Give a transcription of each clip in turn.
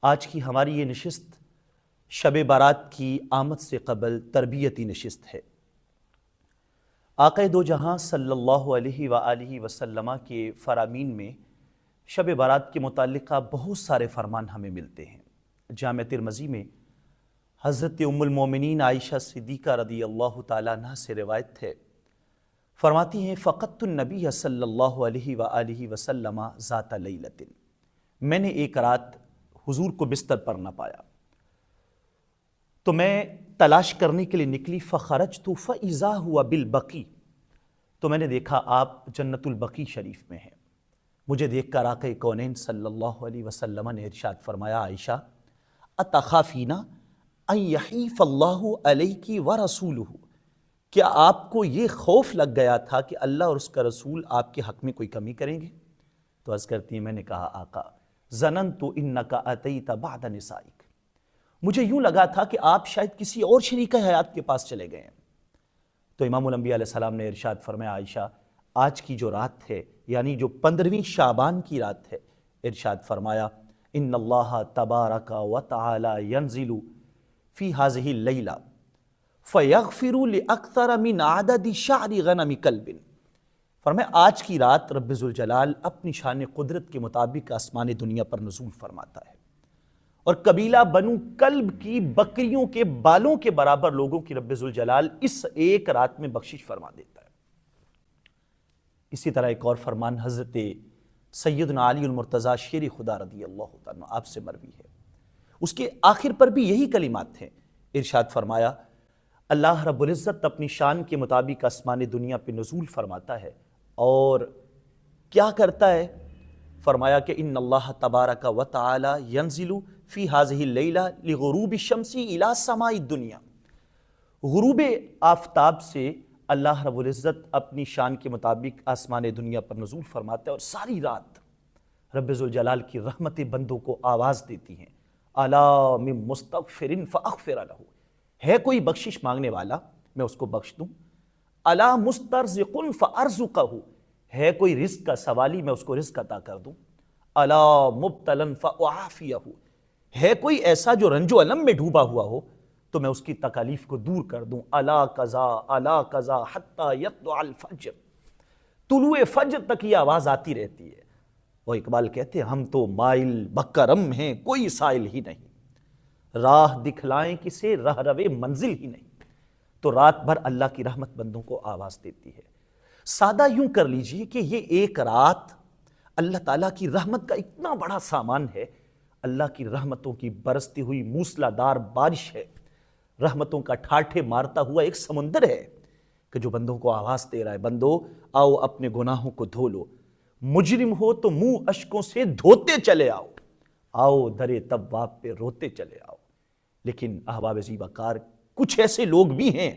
آج کی ہماری یہ نشست شب بارات کی آمد سے قبل تربیتی نشست ہے۔ آقا دو جہاں صلی اللہ علیہ وآلہ وسلم کے فرامین میں شب بارات کے متعلقہ بہت سارے فرمان ہمیں ملتے ہیں۔ جامع ترمذی میں حضرت ام المومنین عائشہ صدیقہ رضی اللہ تعالیٰ عنہ سے روایت ہے، فرماتی ہیں فقدت النبی صلی اللہ علیہ وآلہ وسلم ذات لیلۃ، میں نے ایک رات حضور کو بستر پر نہ پایا تو میں تلاش کرنے کے لیے نکلی، فخرجت فاذا هو بالبقیع، تو میں نے دیکھا آپ جنت البقیع شریف میں ہیں۔ مجھے دیکھ کر آقا کونین صلی اللہ علیہ وسلم نے ارشاد فرمایا، عائشہ اتخافین ان یحیف اللہ علیک ورسولہ، کیا آپ کو یہ خوف لگ گیا تھا کہ اللہ اور اس کا رسول آپ کے حق میں کوئی کمی کریں گے؟ تو عرض کرتی ہیں میں نے کہا آقا ظننت انک اتیت بعد نسائک، مجھے یوں لگا تھا کہ آپ شاید کسی اور شریک حیات کے پاس چلے گئے ہیں۔ تو امام الانبیاء علیہ السلام نے ارشاد فرمایا، عائشہ آج کی جو رات ہے یعنی جو 15ویں شعبان کی رات ہے، ارشاد فرمایا ان اللہ تبارک و تعالی ینزل فی هذه اللیلہ فیغفر لاکثر من عدد شعر غنم کلب، فرمایا آج کی رات رب ذوالجلال اپنی شان قدرت کے مطابق آسمان دنیا پر نزول فرماتا ہے اور قبیلہ بنو کلب کی بکریوں کے بالوں کے برابر لوگوں کی رب ذوالجلال اس ایک رات میں بخشش فرما دیتا ہے۔ اسی طرح ایک اور فرمان حضرت سیدنا علی المرتضیٰ شیر خدا رضی اللہ تعالیٰ آپ سے مروی ہے، اس کے آخر پر بھی یہی کلمات ہیں، ارشاد فرمایا اللہ رب العزت اپنی شان کے مطابق آسمان دنیا پہ نزول فرماتا ہے اور کیا کرتا ہے؟ فرمایا کہ ان اللہ تبارک و تعالی ینزل فی هذه اللیلہ لغروب الشمس الی سماء الدنیا، غروب آفتاب سے اللہ رب العزت اپنی شان کے مطابق آسمان دنیا پر نزول فرماتا ہے اور ساری رات رب ذوالجلال کی رحمت بندوں کو آواز دیتی ہیں، الا من مستغفر فاغفر لہ، ہے کوئی بخشش مانگنے والا میں اس کو بخش دوں، الا مسترزق فارزقہ، ہے کوئی رزق کا سوالی میں اس کو رزق عطا کر دوں، الا مبتلا فاعافیہ، ہے کوئی ایسا جو رنج و الم میں ڈوبا ہوا ہو تو میں اس کی تکالیف کو دور کر دوں، الا قضا حتی یطلع الفجر، طلوع فجر تک یہ آواز آتی رہتی ہے۔ وہ اقبال کہتے ہیں ہم تو مائل بکرم ہیں کوئی سائل ہی نہیں، راہ دکھلائیں کسے راہ روے منزل ہی نہیں، تو رات بھر اللہ کی رحمت بندوں کو آواز دیتی ہے۔ سادہ یوں کر لیجئے کہ یہ ایک رات اللہ تعالیٰ کی رحمت کا اتنا بڑا سامان ہے، اللہ کی رحمتوں کی برستی ہوئی موسلا دار بارش ہے، رحمتوں کا ٹھاٹھے مارتا ہوا ایک سمندر ہے کہ جو بندوں کو آواز دے رہا ہے، بندو آؤ اپنے گناہوں کو دھو لو، مجرم ہو تو منہ اشکوں سے دھوتے چلے آؤ، آؤ درے تواب پہ روتے چلے آؤ۔ لیکن احباب زیبا کار کچھ ایسے لوگ بھی ہیں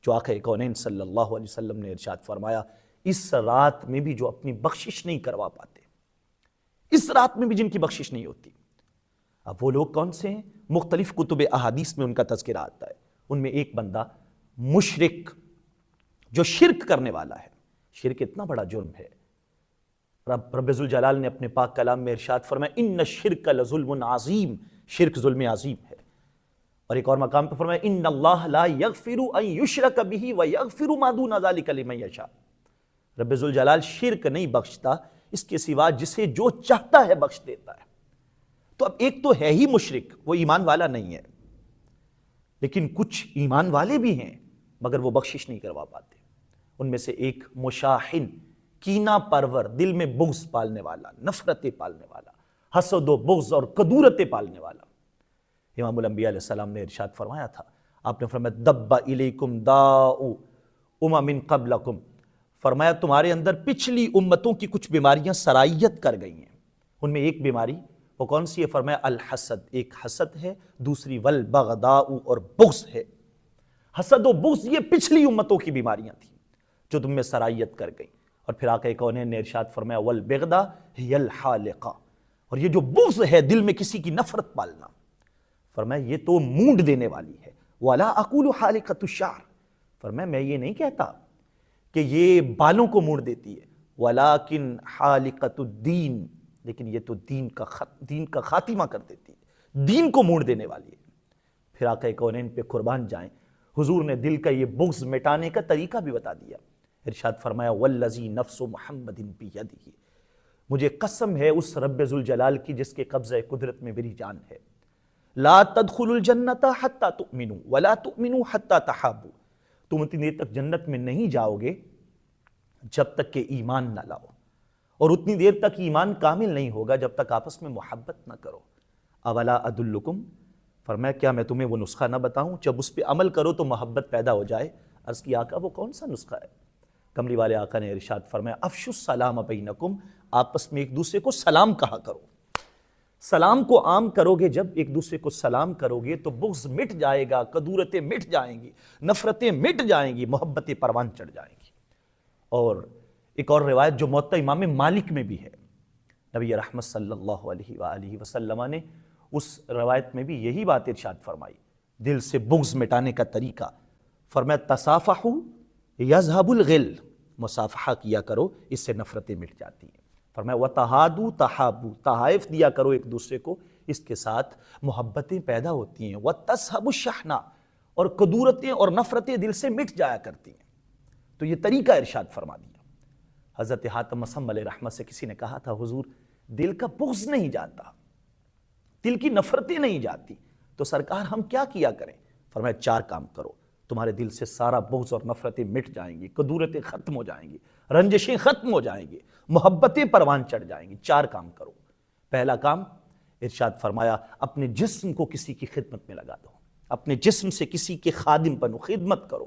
جو آقا کونین صلی اللہ علیہ وسلم نے ارشاد فرمایا اس رات میں بھی جو اپنی بخشش نہیں کروا پاتے، اس رات میں بھی جن کی بخشش نہیں ہوتی۔ اب وہ لوگ کون سے ہیں؟ مختلف کتب احادیث میں ان کا تذکرہ آتا ہے، ان میں ایک بندہ مشرک جو شرک کرنے والا ہے، شرک اتنا بڑا جرم ہے، رب ذوالجلال نے اپنے پاک کلام میں ارشاد فرمایا ان الشرک لظلم عظیم، شرک ظلم عظیم ہے، اور ایک اور مقام پہ فرمایا ان اللہ لا یغفر ان یشرک بہ ویغفر ما دون ذلک لمن یشاء، رب ذوالجلال شرک نہیں بخشتا، اس کے سوا جسے جو چاہتا ہے بخش دیتا ہے۔ تو اب ایک تو ہے ہی مشرک، وہ ایمان والا نہیں ہے، لیکن کچھ ایمان والے بھی ہیں مگر وہ بخشش نہیں کروا پاتے، ان میں سے ایک مشاحن، کینہ پرور، دل میں بغض پالنے والا، نفرتیں پالنے والا، حسد و بغض اور کدورتیں پالنے والا۔ امام الانبیاء علیہ السلام نے ارشاد فرمایا تھا، آپ نے فرمایا دب الیکم داء امم قبلکم، فرمایا تمہارے اندر پچھلی امتوں کی کچھ بیماریاں سرائیت کر گئی ہیں، ان میں ایک بیماری وہ کون سی ہے؟ فرمایا الحسد، ایک حسد ہے، دوسری والبغضاء اور بغض ہے۔ حسد و بغض یہ پچھلی امتوں کی بیماریاں تھیں جو تم میں سرائیت کر گئی، اور پھر آقا کونین نے ارشاد فرمایا والبغضاء ہی الحالقہ، اور یہ جو بغض ہے دل میں کسی کی نفرت پالنا، فرمایا یہ تو مونڈ دینے والی ہے، ولا اقول حالقۃ الشعر، فرمایا میں یہ نہیں کہتا کہ یہ بالوں کو موڑ دیتی ہے، ولیکن حالقۃ الدین، لیکن یہ تو دین کا خاتمہ کر دیتی ہے، دین کو موڑ دینے والی ہے۔ پھر آقا کونین پہ قربان جائیں، حضور نے دل کا یہ بغض مٹانے کا طریقہ بھی بتا دیا۔ ارشاد فرمایا والذی نفس محمد بیدہ، مجھے قسم ہے اس رب ذوالجلال کی جس کے قبضہ قدرت میں میری جان ہے، لا تدخلوا الجنت حتی تؤمنوا ولا تؤمنوا حتی تحابوا، تم اتنی دیر تک جنت میں نہیں جاؤ گے جب تک کہ ایمان نہ لاؤ، اور اتنی دیر تک ایمان کامل نہیں ہوگا جب تک آپس میں محبت نہ کرو۔ اولا ادلکم، فرمایا کیا میں تمہیں وہ نسخہ نہ بتاؤں، جب اس پہ عمل کرو تو محبت پیدا ہو جائے۔ عرض کی آقا وہ کون سا نسخہ ہے؟ کملی والے آقا نے ارشاد فرمایا افشوا السلام بینکم، آپس میں ایک دوسرے کو سلام کہا کرو۔ سلام کو عام کرو گے، جب ایک دوسرے کو سلام کرو گے تو بغض مٹ جائے گا، کدورتیں مٹ جائیں گی، نفرتیں مٹ جائیں گی، محبتیں پروان چڑھ جائیں گی۔ اور ایک اور روایت جو موطا امام مالک میں بھی ہے، نبی رحمت صلی اللہ علیہ وآلہ وسلم نے اس روایت میں بھی یہی بات ارشاد فرمائی، دل سے بغض مٹانے کا طریقہ۔ فرمایا تصافحوا یذهب الغل، مصافحہ کیا کرو، اس سے نفرتیں مٹ جاتی ہیں۔ فرمایا وتحادوا تحابوا، تحائف دیا کرو ایک دوسرے کو، اس کے ساتھ محبتیں پیدا ہوتی ہیں۔ وتذهب الشحنہ، اور کدورتیں اور نفرتیں دل سے مٹ جایا کرتی ہیں۔ تو یہ طریقہ ارشاد فرما دیا۔ حضرت حاتم مسم علیہ رحمت سے کسی نے کہا تھا حضور دل کا بغض نہیں جاتا، دل کی نفرتیں نہیں جاتی، تو سرکار ہم کیا کیا کریں؟ فرمایا 4 کام کرو، تمہارے دل سے سارا بغض اور نفرتیں مٹ جائیں گی، کدورتیں ختم ہو جائیں گی، رنجشیں ختم ہو جائیں گی، محبتیں پروان چڑھ جائیں گی۔ 4 کام کرو۔ پہلا کام ارشاد فرمایا اپنے جسم کو کسی کی خدمت میں لگا دو، اپنے جسم سے کسی کے خادم بنو، خدمت کرو،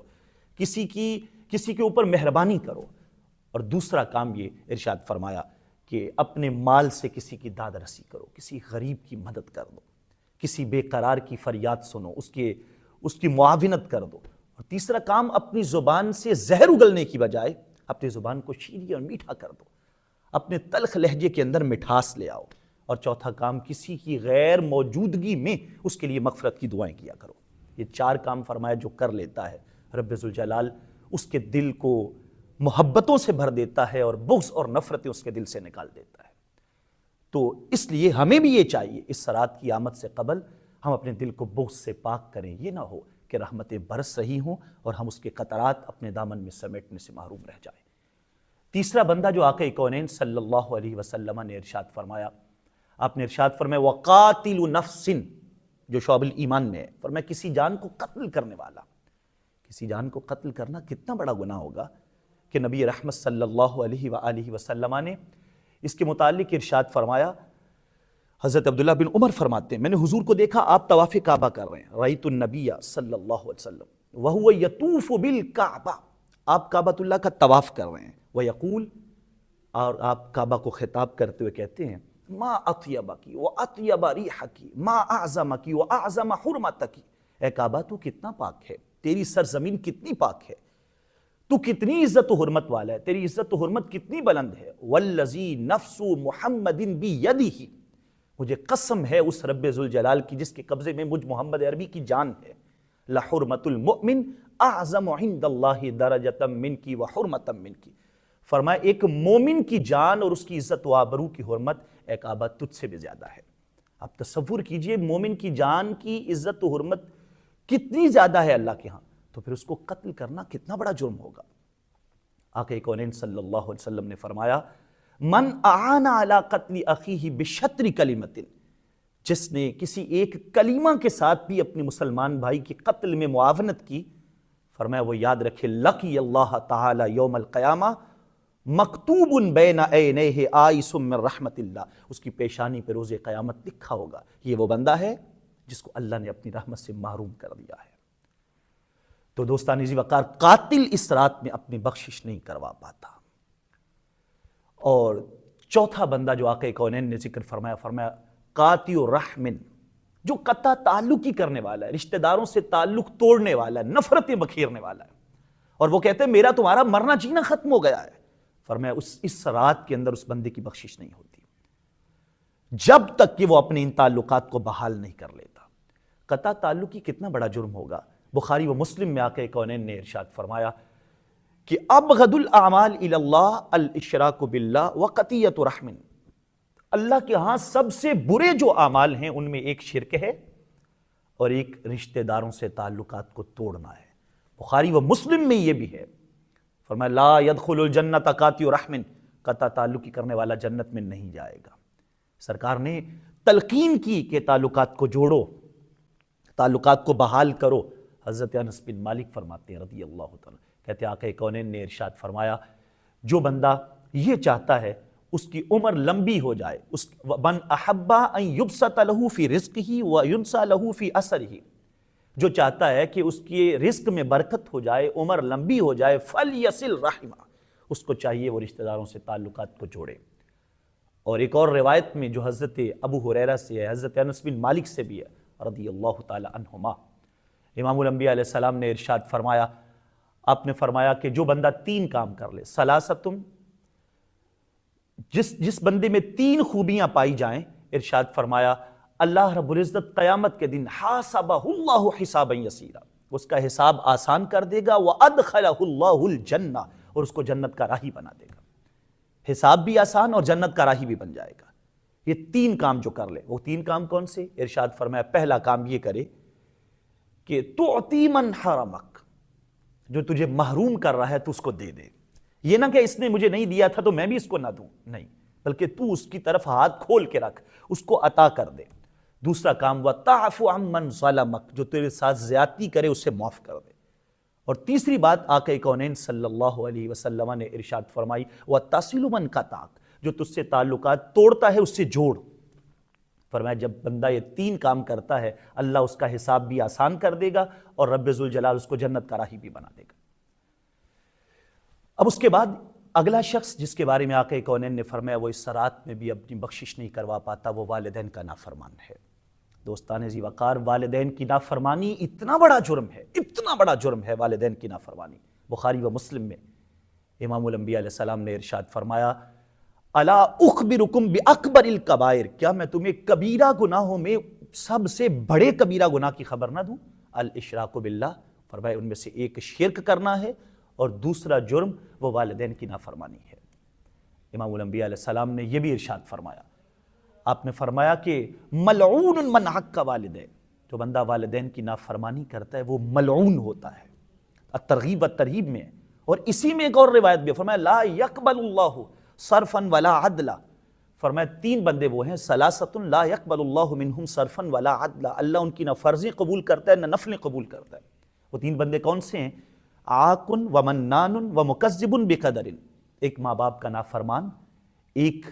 کسی کے اوپر مہربانی کرو۔ اور دوسرا کام یہ ارشاد فرمایا کہ اپنے مال سے کسی کی داد رسی کرو، کسی غریب کی مدد کر دو، کسی بے قرار کی فریاد سنو، اس کی معاونت کر دو۔ اور تیسرا کام اپنی زبان سے زہر اگلنے کی بجائے اپنی زبان کو شیریں اور میٹھا کر دو، اپنے تلخ لہجے کے اندر مٹھاس لے آؤ۔ اور چوتھا کام کسی کی غیر موجودگی میں اس کے لیے مغفرت کی دعائیں کیا کرو۔ یہ 4 کام فرمایا جو کر لیتا ہے رب ذوالجلال اس کے دل کو محبتوں سے بھر دیتا ہے اور بغض اور نفرتیں اس کے دل سے نکال دیتا ہے۔ تو اس لیے ہمیں بھی یہ چاہیے اس سرات کی آمد سے قبل ہم اپنے دل کو بغض سے پاک کریں، یہ نہ ہو کہ رحمتیں برس رہی ہوں اور ہم اس کے قطرات اپنے دامن میں سمیٹنے سے محروم رہ جائیں۔ تیسرا بندہ جو آقا کونین صلی اللہ علیہ وسلم نے ارشاد فرمایا، آپ نے ارشاد فرمایا وقاتل نفس، جو شعب الایمان میں ہے، فرمایا کسی جان کو قتل کرنے والا، کسی جان کو قتل کرنا کتنا بڑا گناہ ہوگا کہ نبی رحمت صلی اللہ علیہ وآلہ وسلم نے اس کے متعلق ارشاد فرمایا۔ حضرت عبداللہ بن عمر فرماتے ہیں میں نے حضور کو دیکھا آپ طواف کعبہ کر رہے ہیں، رأیت النبی صلی اللہ علیہ وسلم وہو یطوف بالکعبہ، آپ کعبۃ اللہ کا طواف کر رہے ہیں، ویقول، اور آپ کعبہ کو خطاب کرتے ہوئے کہتے ہیں ما اطیبکی واطیب ریحکی ما اعظمکی واعظم حرمتکی، اے کعبہ تو کتنا پاک ہے، تیری سرزمین کتنی پاک ہے، تو کتنی عزت و حرمت والا ہے، تیری عزت و حرمت کتنی بلند ہے۔ والذی نفس محمد بیدہ، مجھے قسم ہے اس رب ذوالجلال کی جس کے قبضے میں مجھ محمد عربی کی جان ہے، لحرمت المؤمن اعظم عند اللہ درجۃ منکی وحرمۃ منکی، فرمایا ایک مومن کی جان اور اس کی عزت و آبرو کی حرمت اے کعبہ تجھ سے بھی زیادہ ہے۔ آپ تصور کیجئے مومن کی جان کی عزت و حرمت کتنی زیادہ ہے اللہ کے ہاں، تو پھر اس کو قتل کرنا کتنا بڑا جرم ہوگا۔ آقا کونین صلی اللہ علیہ وسلم نے فرمایا من اعان علی قتل اخیہ بشطر کلمۃ، جس نے کسی ایک کلمہ کے ساتھ بھی اپنے مسلمان بھائی کی قتل میں معاونت کی، فرمایا وہ یاد رکھے لقی اللہ تعالی یوم القیامہ مکتوب بین عینیہ آئس من رحمت اللہ، اس کی پیشانی پہ روز قیامت لکھا ہوگا یہ وہ بندہ ہے جس کو اللہ نے اپنی رحمت سے محروم کر دیا ہے۔ تو دوستان عزیز وقار، قاتل اس رات میں اپنی بخشش نہیں کروا پاتا۔ اور چوتھا بندہ جو آقا کونین نے ذکر فرمایا قاطع رحم، جو قطع تعلق ہی کرنے والا ہے، رشتہ داروں سے تعلق توڑنے والا ہے، نفرتیں بکھیرنے والا ہے، اور وہ کہتے ہیں میرا تمہارا مرنا جینا ختم ہو گیا ہے، فرمایا اس رات کے اندر اس بندے کی بخشش نہیں ہوتی جب تک کہ وہ اپنے ان تعلقات کو بحال نہیں کر لیتا۔ قطع تعلقی کتنا بڑا جرم ہوگا۔ بخاری و مسلم میں آقا کونین نے ارشاد فرمایا کہ ابغض الاعمال الی اللہ الاشراک باللہ وقطیعۃ رحم، اللہ کے ہاں سب سے برے جو اعمال ہیں ان میں ایک شرک ہے اور ایک رشتہ داروں سے تعلقات کو توڑنا ہے۔ بخاری و مسلم میں یہ بھی ہے، فرمایا لا يدخل الجنت قاطع رحم، قطع تعلقی کرنے والا جنت میں نہیں جائے گا۔ سرکار نے تلقین کی کہ تعلقات کو جوڑو، تعلقات کو بحال کرو۔ حضرت انس بن مالک فرماتے ہیں رضی اللہ تعالیٰ، کہتے ہیں آقا کونین نے ارشاد فرمایا جو بندہ یہ چاہتا ہے اس کی عمر لمبی ہو جائے، من احب ان یبسط له فی رزقہ وینسى له فی اثرہ، جو چاہتا ہے کہ اس کی رزق میں برکت ہو جائے، عمر لمبی ہو جائے، فلیصل رحمہ، اس کو چاہیے وہ رشتہ داروں سے تعلقات کو جوڑے۔ اور ایک اور روایت میں جو حضرت ابو ہریرہ سے ہے، حضرت انس بن مالک سے بھی ہے رضی اللہ تعالی عنہما، امام الانبیاء علیہ السلام نے ارشاد فرمایا، آپ نے فرمایا کہ جو بندہ تین کام کر لے، ثلاثتم، جس بندے میں تین خوبیاں پائی جائیں، ارشاد فرمایا اللہ رب العزت قیامت کے دن حاسبہ اللہ حسابا یسیرا، اس کا حساب آسان کر دے گا، وادخلہ اللہ الجنہ، اور اس کو جنت کا راہی بنا دے گا۔ حساب بھی آسان اور جنت کا راہی بھی بن جائے گا۔ یہ تین کام جو کر لے، وہ تین کام کون سے؟ ارشاد فرمایا پہلا کام یہ کرے کہ تعطی من حرمک، جو تجھے محروم کر رہا ہے تو اس کو دے دے۔ یہ نہ کہ اس نے مجھے نہیں دیا تھا تو میں بھی اس کو نہ دوں، نہیں، بلکہ تو اس کی طرف ہاتھ کھول کے رکھ، اس کو عطا کر دے۔ دوسرا کام وَتَعْفُ عَمَّنْ ظَلَمَكَ، جو تیرے ساتھ زیادتی کرے اسے معاف کر دے۔ اور تیسری بات آقا کونین صلی اللہ علیہ وسلم نے ارشاد فرمائی وَتَصِلُ مَنْ قَطَعَكَ، جو تجھ سے تعلقات توڑتا ہے اس سے جوڑ۔ فرمایا جب بندہ یہ تین کام کرتا ہے اللہ اس کا حساب بھی آسان کر دے گا اور رب ذوالجلال اس کو جنت کا راہی بھی بنا دے گا۔ اب اس کے بعد اگلا شخص جس کے بارے میں آقا کونین نے فرمایا وہ اس صراط میں بھی اپنی بخشش نہیں کروا پاتا، وہ والدین کا نافرمان ہے۔ دوستان ذی وقار، والدین کی نافرمانی اتنا بڑا جرم ہے، اتنا بڑا جرم ہے والدین کی نافرمانی۔ بخاری و مسلم میں امام الانبیاء علیہ السلام نے ارشاد فرمایا الا اخبرکم باکبر الکبائر، کیا میں تمہیں کبیرہ گناہوں میں سب سے بڑے کبیرہ گناہ کی خبر نہ دوں؟ الاشراک باللہ، فرمایا ان میں سے ایک شرک کرنا ہے اور دوسرا جرم وہ والدین کی نافرمانی ہے۔ امام الانبیاء علیہ السلام نے یہ بھی ارشاد فرمایا، آپ نے فرمایا کہ ملعون من حق والدین، جو بندہ والدین کی نافرمانی کرتا ہے وہ ملعون ہوتا ہے۔ الترغیب والترہیب میں، اور اسی میں ایک اور روایت بھی فرمایا لا یقبل اللہ صرفا ولا عدلا، فرمایا تین بندے وہ ہیں ثلاثۃ لا یقبل اللہ منہم صرفا ولا عدلا، اللہ ان کی نہ فرضیں قبول کرتا ہے نہ نفلیں قبول کرتا ہے۔ وہ تین بندے کون سے ہیں؟ عاق ومنان ومکذب بقدر، ایک ماں باپ کا نافرمان، ایک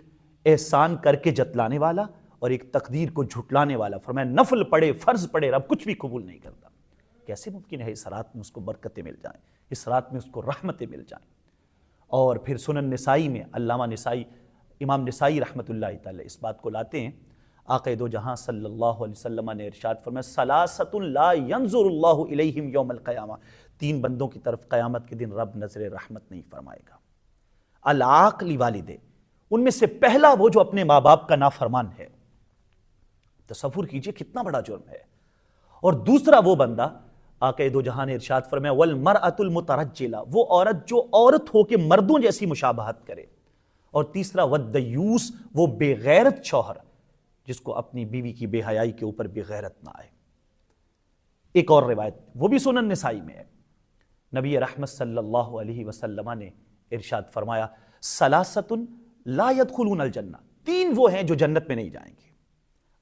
احسان کر کے جتلانے والا، اور ایک تقدیر کو جھٹلانے والا۔ فرمایا نفل پڑھے فرض پڑھے رب کچھ بھی قبول نہیں کرتا۔ کیسے ممکن ہے اس رات میں اس کو برکتیں مل جائیں، اس رات میں اس کو رحمتیں مل جائیں؟ اور پھر سنن نسائی میں علامہ نسائی، امام نسائی رحمۃ اللہ تعالی اس بات کو لاتے ہیں، آقا دو جہاں صلی اللہ علیہ وسلم نے ارشاد فرمایا ثلاثۃ لا ينظر اللہ الیہم یوم القیامہ، تین بندوں کی طرف قیامت کے دن رب نظر رحمت نہیں فرمائے گا۔ العاق لوالدے، ان میں سے پہلا وہ جو اپنے ماں باپ کا نافرمان ہے، تصور کیجئے کتنا بڑا جرم ہے۔ اور دوسرا وہ بندہ، آقا دو جہاں نے ارشاد فرمایا والمرأۃ المترجلہ، وہ عورت جو عورت ہو کے مردوں جیسی مشابہت کرے۔ اور تیسرا والدیوس، وہ بے غیرت شوہر جس کو اپنی بیوی کی بے حیائی کے اوپر بے غیرت نہ آئے۔ ایک اور روایت وہ بھی سنن نسائی میں ہے، نبی رحمت صلی اللہ علیہ وسلم نے ارشاد فرمایا ثلاثۃ لا يدخلون الجنہ، تین وہ ہیں جو جنت میں نہیں جائیں گے،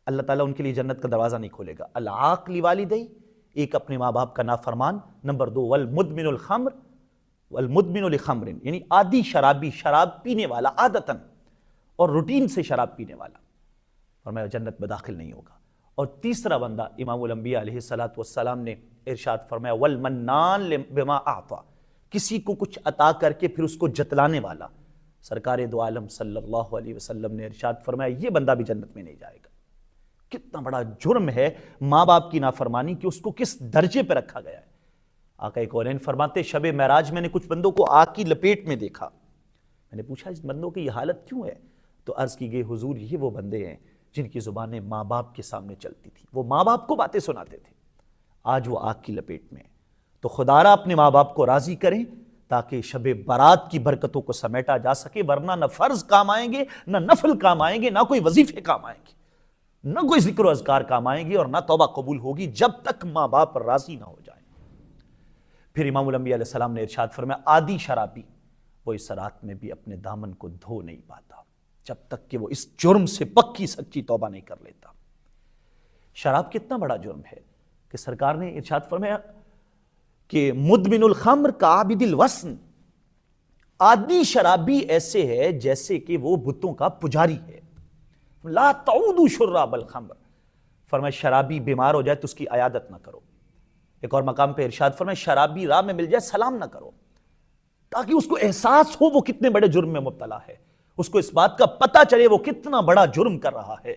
اللہ تعالیٰ ان کے لیے جنت کا دروازہ نہیں کھولے گا۔ العاق لوالدی، ایک اپنے ماں باپ کا نافرمان، نمبر دو والمدمن الخمر، والمدمن لخمر، یعنی عادی شرابی، شراب پینے والا عادتاً اور روٹین سے شراب پینے والا، فرمایا جنت میں داخل نہیں ہوگا۔ اور تیسرا بندہ امام الانبیاء علیہ الصلوۃ والسلام نے ارشاد فرمایا والمنان بما اعطى، کسی کو کچھ عطا کر کے پھر اس کو جتلانے والا۔ سرکار دو عالم صلی اللہ علیہ وسلم نے ارشاد فرمایا یہ بندہ بھی جنت میں نہیں جائے گا۔ کتنا بڑا جرم ہے ماں باپ کی نافرمانی کہ اس کو کس درجے پہ رکھا گیا ہے۔ آقا کونین فرماتے شب معراج میں نے کچھ بندوں کو آگ کی لپیٹ میں دیکھا، میں نے پوچھا اس بندوں کی یہ حالت کیوں ہے؟ تو عرض کی گئی حضور یہ وہ بندے ہیں جن کی زبانیں ماں باپ کے سامنے چلتی تھی، وہ ماں باپ کو باتیں سناتے تھے، آج وہ آگ کی لپیٹ میں ہیں۔ تو خدا را اپنے ماں باپ کو راضی کریں تاکہ شب برات کی برکتوں کو سمیٹا جا سکے، ورنہ نہ فرض کام آئیں گے، نہ نفل کام آئیں گے، نہ کوئی وظیفے کام آئیں گے، نہ کوئی ذکر و اذکار کام آئیں گے، اور نہ توبہ قبول ہوگی جب تک ماں باپ راضی نہ ہو جائیں۔ پھر امام الانبیاء علیہ السلام نے ارشاد فرمایا عادی شرابی وہ اس رات میں بھی اپنے دامن کو دھو نہیں پاتا جب تک کہ وہ اس جرم سے پکی سچی توبہ نہیں کر لیتا۔ شراب کتنا بڑا جرم ہے کہ سرکار نے ارشاد فرمایا کہ مدمن الخمر کعابد الوثن، عادی شرابی ایسے ہے جیسے کہ وہ بتوں کا پجاری ہے۔ لا تعودوا شراب الخمر، فرمایا شرابی بیمار ہو جائے تو اس کی عیادت نہ کرو۔ ایک اور مقام پہ ارشاد فرمایا شرابی راہ میں مل جائے سلام نہ کرو، تاکہ اس کو احساس ہو وہ کتنے بڑے جرم میں مبتلا ہے، اس کو اس بات کا پتہ چلے وہ کتنا بڑا جرم کر رہا ہے،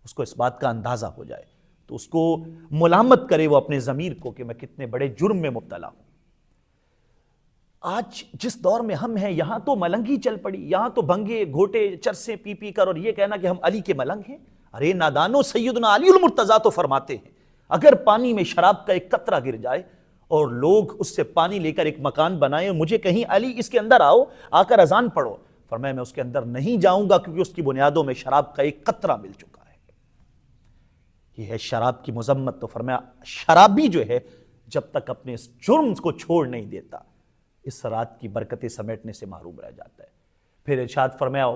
اس کو اس بات کا اندازہ ہو جائے تو اس کو ملامت کرے وہ اپنے ضمیر کو کہ میں کتنے بڑے جرم میں مبتلا ہوں۔ آج جس دور میں ہم ہیں یہاں تو ملنگی چل پڑی، یہاں تو بھنگے گھوٹے چرسے پی پی کر اور یہ کہنا کہ ہم علی کے ملنگ ہیں۔ ارے نادانو، سیدنا علی المرتضیٰ تو فرماتے ہیں اگر پانی میں شراب کا ایک قطرہ گر جائے اور لوگ اس سے پانی لے کر ایک مکان بنائیں، مجھے کہیں علی اس کے اندر آؤ، آ کر اذان پڑھو، فرمایا میں اس کے اندر نہیں جاؤں گا کیونکہ اس کی بنیادوں میں شراب کا ایک قطرہ مل چکا ہے۔ یہ ہے شراب کی مذمت۔ تو فرمایا شرابی جو ہے جب تک اپنے اس جرم کو چھوڑ نہیں دیتا اس رات کی برکتیں سمیٹنے سے محروم رہ جاتا ہے۔ پھر ارشاد فرمایا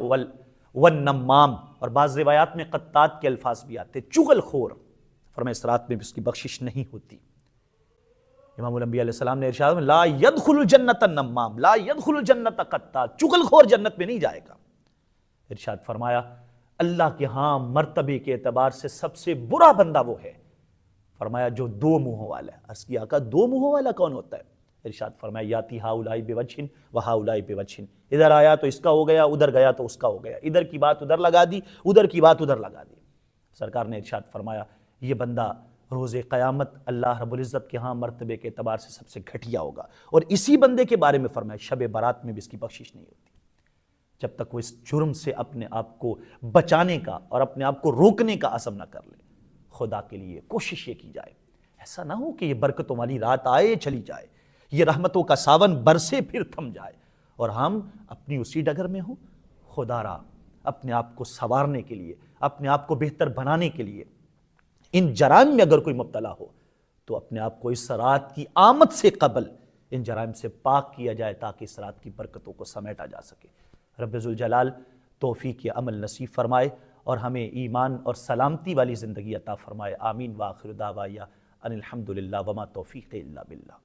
والنمام، اور بعض روایات میں قطات کے الفاظ بھی آتے، چغل خور، فرمایا اس رات میں بھی اس کی بخشش نہیں ہوتی۔ امام الانبیاء علیہ السلام نے ارشاد لا يدخل الجنت النمام لا يدخل الجنت قطات، چغل خور جنت میں نہیں جائے گا۔ ارشاد فرمایا اللہ کے ہاں مرتبے کے اعتبار سے سب سے برا بندہ وہ ہے، فرمایا جو دو منہوں والا ہے۔ عرض کیا آقا دو منہوں والا کون ہوتا ہے؟ ارشاد فرمایا یاتی ہاؤلائی بوجہ وہاؤلائی بوجہ، ادھر آیا تو اس کا ہو گیا، ادھر گیا تو اس کا ہو گیا، ادھر کی بات ادھر لگا دی، ادھر کی بات ادھر لگا دی۔ سرکار نے ارشاد فرمایا یہ بندہ روز قیامت اللہ رب العزت کے ہاں مرتبے کے اعتبار سے سب سے گھٹیا ہوگا، اور اسی بندے کے بارے میں فرمایا شب برات میں بھی اس کی بخشش نہیں ہوتی جب تک وہ اس جرم سے اپنے آپ کو بچانے کا اور اپنے آپ کو روکنے کا عزم نہ کر لے۔ خدا کے لیے کوشش یہ کی جائے، ایسا نہ ہو کہ یہ برکتوں والی رات آئے چلی جائے، یہ رحمتوں کا ساون برسے پھر تھم جائے اور ہم اپنی اسی ڈگر میں ہوں۔ خدا را اپنے آپ کو سنوارنے کے لیے، اپنے آپ کو بہتر بنانے کے لیے ان جرائم میں اگر کوئی مبتلا ہو تو اپنے آپ کو اس رات کی آمد سے قبل ان جرائم سے پاک کیا جائے تاکہ اس رات کی برکتوں کو سمیٹا جا سکے۔ رب ذوالجلال توفیق عمل نصیب فرمائے اور ہمیں ایمان اور سلامتی والی زندگی عطا فرمائے۔ آمین۔ وآخر دعوایا ان الحمدللہ وما توفیق الا باللہ۔